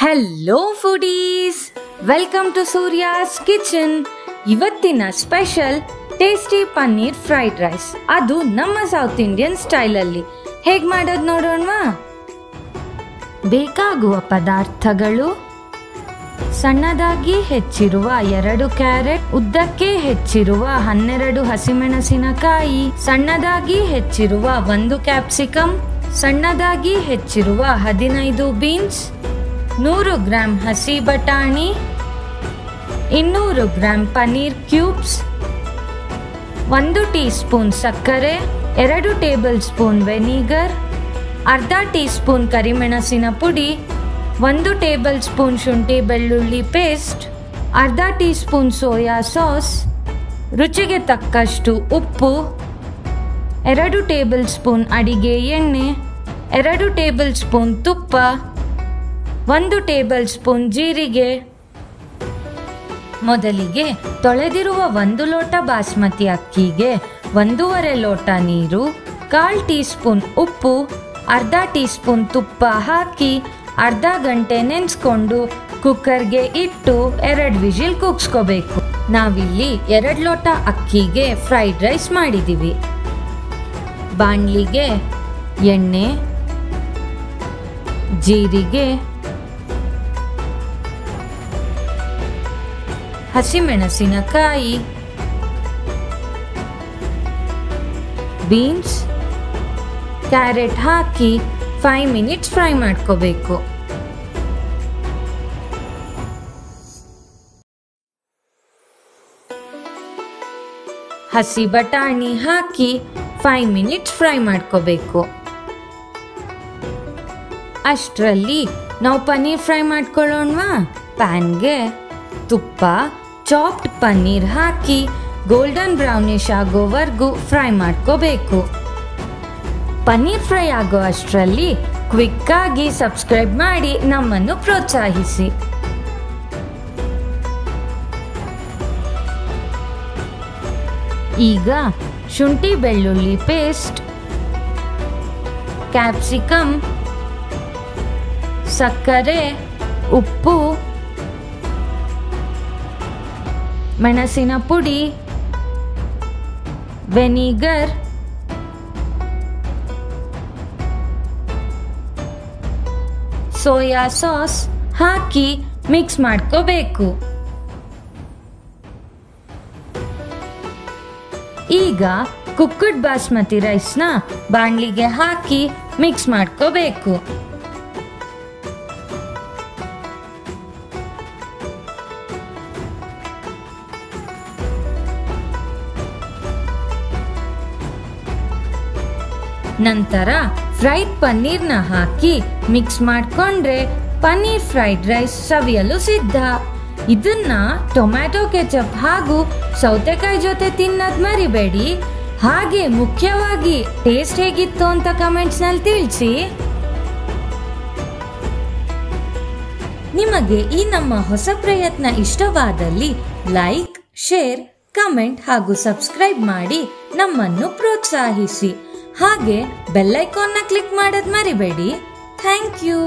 Hello foodies, welcome to Surya's kitchen. ಇವತ್ತಿನ special tasty paneer fried rice, ಅದು ನಮ್ಮ ಸೌತ್ ಇಂಡಿಯನ್ ಸ್ಟೈಲಲ್ಲಿ. ಹೇಗೆ ಮಾಡೋದು ನೋಡೋಣವಾ? ಬೇಕಾಗುವ ಪದಾರ್ಥಗಳು: ಸಣ್ಣದಾಗಿ ಹೆಚ್ಚಿರುವ 2 ಕ್ಯಾರೆಟ್, ಉದ್ದಕ್ಕೆ ಹೆಚ್ಚಿರುವ 12 ಹಸಿಮೆಣಸಿನಕಾಯಿ, ಸಣ್ಣದಾಗಿ ಹೆಚ್ಚಿರುವ 1 ಕ್ಯಾಪ್ಸಿಕಮ್, ಸಣ್ಣದಾಗಿ ಹೆಚ್ಚಿರುವ 15 ಬೀನ್ಸ್, 100 ಗ್ರಾಂ ಹಸಿ ಬಟಾಣಿ, 200 gram paneer cubes, 1 tea spoon ಸಕ್ಕರೆ, 2 ಟೇಬಲ್ ಸ್ಪೂನ್ ವೆನಿಗರ್, ಅರ್ಧ ಟೀ ಸ್ಪೂನ್ ಕರಿಮೆಣಸಿನ ಪುಡಿ, 1 ಟೇಬಲ್ ಸ್ಪೂನ್ ಶುಂಠಿ ಬೆಳ್ಳುಳ್ಳಿ ಪೇಸ್ಟ್, ಅರ್ಧ ಟೀ ಸ್ಪೂನ್ ಸೋಯಾ ಸಾಸ್, ರುಚಿಗೆ ತಕ್ಕಷ್ಟು ಉಪ್ಪು, 2 ಟೇಬಲ್ ಸ್ಪೂನ್ ಅಡಿಗೆ ಎಣ್ಣೆ, 2 ಟೇಬಲ್ ಸ್ಪೂನ್ ತುಪ್ಪ, 1 ಟೇಬಲ್ ಸ್ಪೂನ್ ಜೀರಿಗೆ. ಮೊದಲಿಗೆ ತೊಳೆದಿರುವ 1 ಲೋಟ ಬಾಸ್ಮತಿ ಅಕ್ಕಿಗೆ 1.5 ಲೋಟ ನೀರು, 1/4 ಟೀ ಸ್ಪೂನ್ ಉಪ್ಪು, ಅರ್ಧ ಟೀ ಸ್ಪೂನ್ ತುಪ್ಪ ಹಾಕಿ ಅರ್ಧ ಗಂಟೆ ನೆನೆಸ್ಕೊಂಡು ಕುಕ್ಕರ್ಗೆ ಇಟ್ಟು 2 ವಿಜಿಲ್ ಕೂಗಿಸ್ಕೋಬೇಕು. ನಾವಿಲ್ಲಿ 2 ಲೋಟ ಅಕ್ಕಿಗೆ ಫ್ರೈಡ್ ರೈಸ್ ಮಾಡಿದ್ದೀವಿ. ಬಾಣಲಿಗೆ ಎಣ್ಣೆ, ಜೀರಿಗೆ, ಹಸಿಮೆಣಸಿನಕಾಯಿ, ಬೀನ್ಸ್, ಕ್ಯಾರೆಟ್ ಹಾಕಿ 5 ಮಿನಿಟ್ಸ್ ಫ್ರೈ ಮಾಡ್ಕೋಬೇಕು. ಹಸಿ ಬಟಾಣಿ ಹಾಕಿ 5 ಮಿನಿಟ್ಸ್ ಫ್ರೈ ಮಾಡ್ಕೋಬೇಕು. ಅಷ್ಟರಲ್ಲಿ ನಾವು ಪನ್ನೀರ್ ಫ್ರೈ ಮಾಡ್ಕೊಳ್ಳೋಣವಾ? ಪ್ಯಾನ್ಗೆ ತುಪ್ಪ, ಚಾಪ್ಡ್ ಪನ್ನೀರ್ ಹಾಕಿ ಗೋಲ್ಡನ್ ಬ್ರೌನಿಶ್ ಆಗೋವರೆಗೂ ಫ್ರೈ ಮಾಡ್ಕೋಬೇಕು. ಪನ್ನೀರ್ ಫ್ರೈ ಆಗೋ ಅಷ್ಟರಲ್ಲಿ ಕ್ವಿಕ್ ಆಗಿ ಸಬ್ಸ್ಕ್ರೈಬ್ ಮಾಡಿ ನಮ್ಮನ್ನು ಪ್ರೋತ್ಸಾಹಿಸಿ. ಈಗ ಶುಂಠಿ ಬೆಳ್ಳುಳ್ಳಿ ಪೇಸ್ಟ್, ಕ್ಯಾಪ್ಸಿಕಮ್, ಸಕ್ಕರೆ, ಉಪ್ಪು, ಮೆಣಸಿನ ಪುಡಿ, ವೆನಿಗರ್, ಸೋಯಾ ಸಾಸ್ ಹಾಕಿ ಮಿಕ್ಸ್ ಮಾಡ್ಕೋಬೇಕು. ಈಗ ಕುಕ್ಕಡ್ ಬಾಸ್ಮತಿ ರೈಸ್ನ ಬಾಣಲಿಗೆ ಹಾಕಿ ಮಿಕ್ಸ್ ಮಾಡ್ಕೋಬೇಕು. ನಂತರ ಫ್ರೈಡ್ ಪನ್ನೀರ್ನ ಹಾಕಿ ಮಿಕ್ಸ್ ಮಾಡಿಕೊಂಡ್ರೆ ಪನ್ನೀರ್ ಫ್ರೈಡ್ ರೈಸ್ ಸವಿಯಲು ಸಿದ್ಧ. ಇದನ್ನ ಟೊಮ್ಯಾಟೊ ಕೆಚಪ್ ಹಾಗೂ ಸೌತೆಕಾಯಿ ಜೊತೆ ತಿನ್ನೋದ್ ಮರಿಬೇಡಿ. ಹಾಗೆ ಮುಖ್ಯವಾಗಿ ಟೇಸ್ಟ್ ಹೇಗಿತ್ತು ಅಂತ ಕಮೆಂಟ್ಸ್ನಲ್ಲಿ ತಿಳಿಸಿ. ನಿಮಗೆ ಈ ನಮ್ಮ ಹೊಸ ಪ್ರಯತ್ನ ಇಷ್ಟವಾದಲ್ಲಿ ಲೈಕ್, ಶೇರ್, ಕಮೆಂಟ್ ಹಾಗೂ ಸಬ್ಸ್ಕ್ರೈಬ್ ಮಾಡಿ ನಮ್ಮನ್ನು ಪ್ರೋತ್ಸಾಹಿಸಿ. ಹಾಗೆ ಬೆಲ್ ಐಕಾನ್ನ ಕ್ಲಿಕ್ ಮಾಡೋದು ಮರಿಬೇಡಿ. Thank you.